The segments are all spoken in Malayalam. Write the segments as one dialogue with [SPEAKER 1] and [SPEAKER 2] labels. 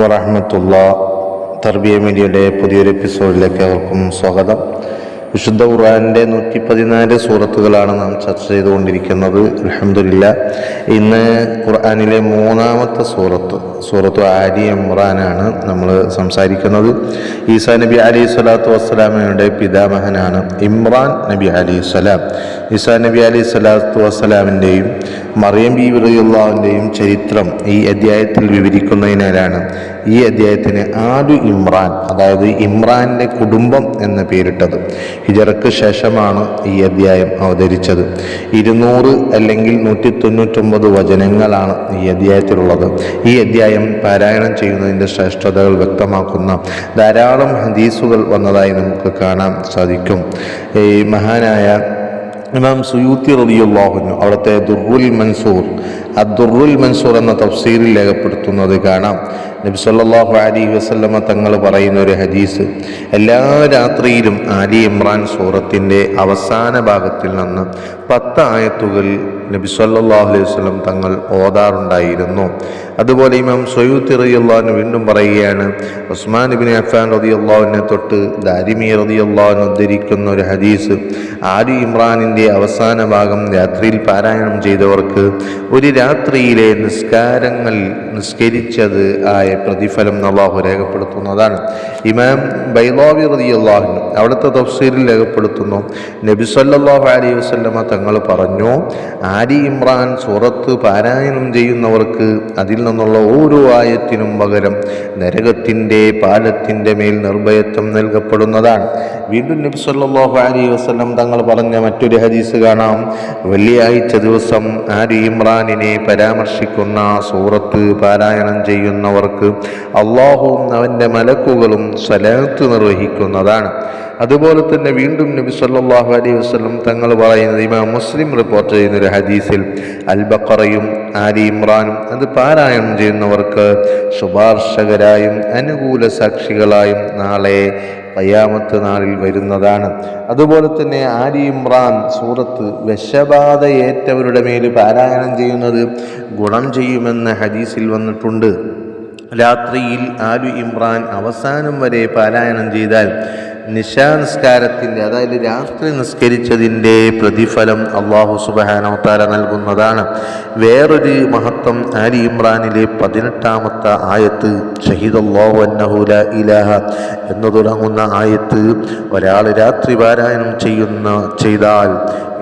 [SPEAKER 1] വറഹ്മത്തുള്ളാഹി. തർബിയ മീഡിയയുടെ പുതിയൊരു എപ്പിസോഡിലേക്ക് അവർക്കും സ്വാഗതം. വിശുദ്ധ ഖുർആനിൻ്റെ 114 സൂറത്തുകളാണ് നാം ചർച്ച ചെയ്തുകൊണ്ടിരിക്കുന്നത്. അൽഹംദുലില്ലാഹ്. ഇന്ന് ഖുർആനിലെ 3-ാമത്തെ സൂറത്ത് ആലി ഇമ്രാനാണ് നമ്മൾ സംസാരിക്കുന്നത്. ഈസാ നബി അലൈഹി സ്വലാത്തു വസ്സലാമയുടെ പിതാമഹനാണ് ഇമ്രാൻ നബി അലൈഹി സ്വലാം. ഈസാ നബി അലൈഹി സ്വലാത്തു വസ്സലാമിൻ്റെയും മറിയം ബീവി റളിയല്ലാഹുവിൻ്റെയും ചരിത്രം ഈ അധ്യായത്തിൽ വിവരിക്കുന്നതിനാലാണ് ഈ അധ്യായത്തിന് ആലു ഇമ്രാൻ, അതായത് ഇമ്രാൻ്റെ കുടുംബം എന്ന പേരിട്ടത്. ഹിജറക്ക് ശേഷമാണ് ഈ അധ്യായം അവതരിച്ചത്. 200 അല്ലെങ്കിൽ 199 വചനങ്ങളാണ് ഈ അധ്യായത്തിലുള്ളത്. ഈ അധ്യായം പാരായണം ചെയ്യുന്നതിൻ്റെ ശ്രേഷ്ഠതകൾ വ്യക്തമാക്കുന്ന ധാരാളം ഹദീസുകൾ വന്നതായി നമുക്ക് കാണാൻ സാധിക്കും. ഈ മഹാനായ ഇമാം സുയൂത്തി റളിയല്ലാഹു അൻഹു അവിടുത്തെ ദുർറുൽ മൻസൂർ എന്ന തഫ്സീറിൽ രേഖപ്പെടുത്തുന്നത് കാണാം. നബി സല്ലല്ലാഹു അലൈഹി വസല്ലമ തങ്ങൾ പറയുന്ന ഒരു ഹദീസ്, എല്ലാ രാത്രിയിലും ആലി ഇമ്രാൻ സൂറത്തിൻ്റെ അവസാന ഭാഗത്തിൽ നിന്ന് 10 ആയത്തുകൾ നബി സല്ലല്ലാഹു അലൈഹി വസല്ലം തങ്ങൾ ഓതാറുണ്ടായിരുന്നു. അതുപോലെ ഇമാം സുയൂത്തി റളിയല്ലാഹു അൻഹു വീണ്ടും പറയുകയാണ്, ഉസ്മാൻ ഇബ്നു അഫ്ഫാൻ റളിയല്ലാഹു അൻഹു തൊട്ട് ദാരിമി റളിയല്ലാഹു അൻഹു ഉദ്ധരിക്കുന്ന ഒരു ഹദീസ്, ആലി ഇമ്രാനിൻ്റെ അവസാന ഭാഗം രാത്രിയിൽ പാരായണം ചെയ്തവർക്ക് ഒരു രാത്രിയിലെ നിസ്കാരങ്ങൾ നിസ്കരിച്ചത് ആയ പ്രതിഫലം അല്ലാഹു രേഖപ്പെടുത്തുന്നതാണ്. ഇമാം ബൈളാവി റളിയല്ലാഹു അൻഹു അവിടുത്തെ തഫ്സീറിൽ രേഖപ്പെടുത്തുന്നു, നബി സല്ലല്ലാഹു അലൈഹി വസല്ലമ തങ്ങൾ പറഞ്ഞു, ആലി ഇമ്രാൻ സൂറത്ത് പാരായണം ചെയ്യുന്നവർക്ക് അതിൽ നിന്നുള്ള ഓരോ ആയത്തിനും പകരം നരകത്തിൻ്റെ പാലത്തിൻ്റെ മേൽ നിർഭയത്വം നൽകപ്പെടുന്നതാണ്. വീണ്ടും നബി സല്ലല്ലാഹു അലൈഹി വസല്ലം തങ്ങൾ പറഞ്ഞ മറ്റൊരു ഹദീസ് കാണാം, വെള്ളിയാഴ്ച ദിവസം ആലി ഇമ്രാനിനെ പരാമർശിക്കുന്ന സൂറത്ത് പാരായണം ചെയ്യുന്നവർക്ക് അല്ലാഹുവും അവൻ്റെ മലക്കുകളും സ്വലാത്ത് നിർവഹിക്കുന്നതാണ്. അതുപോലെ തന്നെ വീണ്ടും നബി സല്ലല്ലാഹു അലൈഹി വസല്ലം തങ്ങൾ പറയുന്നത്, ഇമാം മുസ്ലിം റിപ്പോർട്ട് ചെയ്യുന്ന ഒരു ഹദീസിൽ, അൽ ബഖറയും ആലി ഇമ്രാനും അത് പാരായണം ചെയ്യുന്നവർക്ക് ശുപാർശകരായും അനുകൂല സാക്ഷികളായും നാളെ ഖിയാമത്ത് നാളിൽ വരുന്നതാണ്. അതുപോലെ തന്നെ ആലി ഇമ്രാൻ സൂറത്ത് വിഷബാധയേറ്റവരുടെ മേൽ പാരായണം ചെയ്യുന്നത് ഗുണം ചെയ്യുമെന്ന് ഹദീസിൽ വന്നിട്ടുണ്ട്. രാത്രിയിൽ ആലു ഇമ്രാൻ അവസാനം വരെ പാരായണം ചെയ്താൽ നിശാനിസ്കാരത്തിൻ്റെ, അതായത് രാത്രി നിസ്കരിച്ചതിൻ്റെ പ്രതിഫലം അല്ലാഹു സുബ്ഹാനഹു വ തആല നൽകുന്നതാണ്. വേറൊരു മഹത്വം ആലി ഇമ്രാനിലെ 18-ാമത്തെ ആയത്ത്, ഷഹീദല്ലാഹു അന്നഹു ലാ ഇലാഹ എന്ന് തുടങ്ങുന്ന ആയത്ത് ഒരാൾ രാത്രി പാരായണം ചെയ്താൽ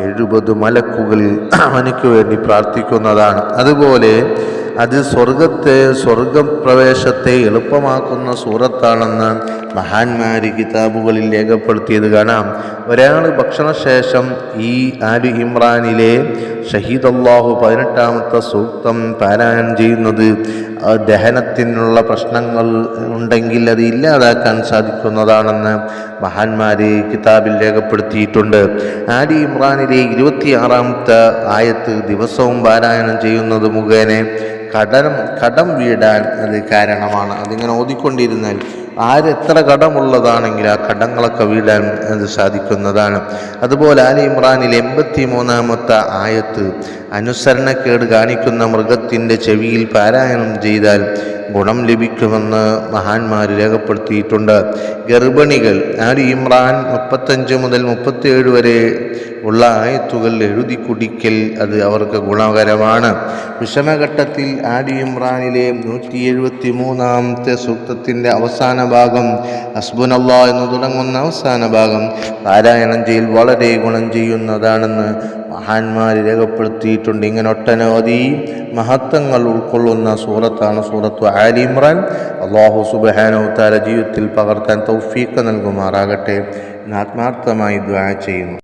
[SPEAKER 1] 70 മലക്കുകൾ അവനക്ക് വേണ്ടി പ്രാർത്ഥിക്കുന്നതാണ്. അതുപോലെ അത് സ്വർഗപ്രവേശത്തെ എളുപ്പമാക്കുന്ന സൂറത്താണെന്ന് മഹാന്മാര് കിതാബുകളിൽ രേഖപ്പെടുത്തിയത് കാണാം. ഒരാൾ ഭക്ഷണശേഷം ഈ ആലി ഇമ്രാനിലെ ഷഹീദല്ലാഹു 18-ാമത്തെ സൂക്തം പാരായണം ചെയ്യുന്നത് ദഹനത്തിനുള്ള പ്രശ്നങ്ങൾ ഉണ്ടെങ്കിൽ അത് ഇല്ലാതാക്കാൻ സാധിക്കുന്നതാണെന്ന് മഹാന്മാര് കിതാബിൽ രേഖപ്പെടുത്തിയിട്ടുണ്ട്. ആലി ഇമ്രാനിലെ 26-ാമത്തെ ആയത്ത് ദിവസവും പാരായണം ചെയ്യുന്നത് മുഖേന കടം വീടാൻ അത് കാരണമാണ്. അതിങ്ങനെ ഓതിക്കൊണ്ടിരുന്നാൽ എത്ര കടമുള്ളതാണെങ്കിൽ ആ കടങ്ങളൊക്കെ വീടാൻ അത് സാധിക്കുന്നതാണ്. അതുപോലെ ആലി ഇമ്രാനിലെ 83-ാമത്തെ ആയത്ത്, അനുസരണക്കേട് കാണിക്കുന്ന മൃഗത്തിൻ്റെ ചെവിയിൽ പാരായണം ചെയ്താൽ ഗുണം ലഭിക്കുമെന്ന് മഹാന്മാർ രേഖപ്പെടുത്തിയിട്ടുണ്ട്. ഗർഭിണികൾ ആലി ഇമ്രാൻ 35 മുതൽ 37 വരെ ഉള്ള ആയത്തുകൾ എഴുതി കുടിക്കൽ അത് അവർക്ക് ഗുണകരമാണ്. വിഷമഘട്ടത്തിൽ ആലി ഇമ്രാനിലെ 173-ാമത്തെ സൂക്തത്തിൻ്റെ അവസാന ഭാഗം, ഹസ്ബുനല്ലാഹ് എന്ന് തുടങ്ങുന്ന അവസാന ഭാഗം പാരായണം ചെയ്യൽ വളരെ ഗുണം ചെയ്യുന്നതാണെന്ന് മഹാന്മാർ രേഖപ്പെടുത്തിയിട്ടുണ്ട്. ഇങ്ങനെ ഒട്ടനവധി മഹത്വങ്ങൾ ഉൾക്കൊള്ളുന്ന സൂറത്താണ് സൂറത്ത് ആലി ഇമ്രാൻ. അല്ലാഹു സുബ്ഹാനഹു വ തആല ജീവിതത്തിൽ പകർത്താൻ തൗഫീഖ് നൽകുമാറാകട്ടെ എന്ന് ആത്മാർത്ഥമായി ദുആ ചെയ്യുന്നു.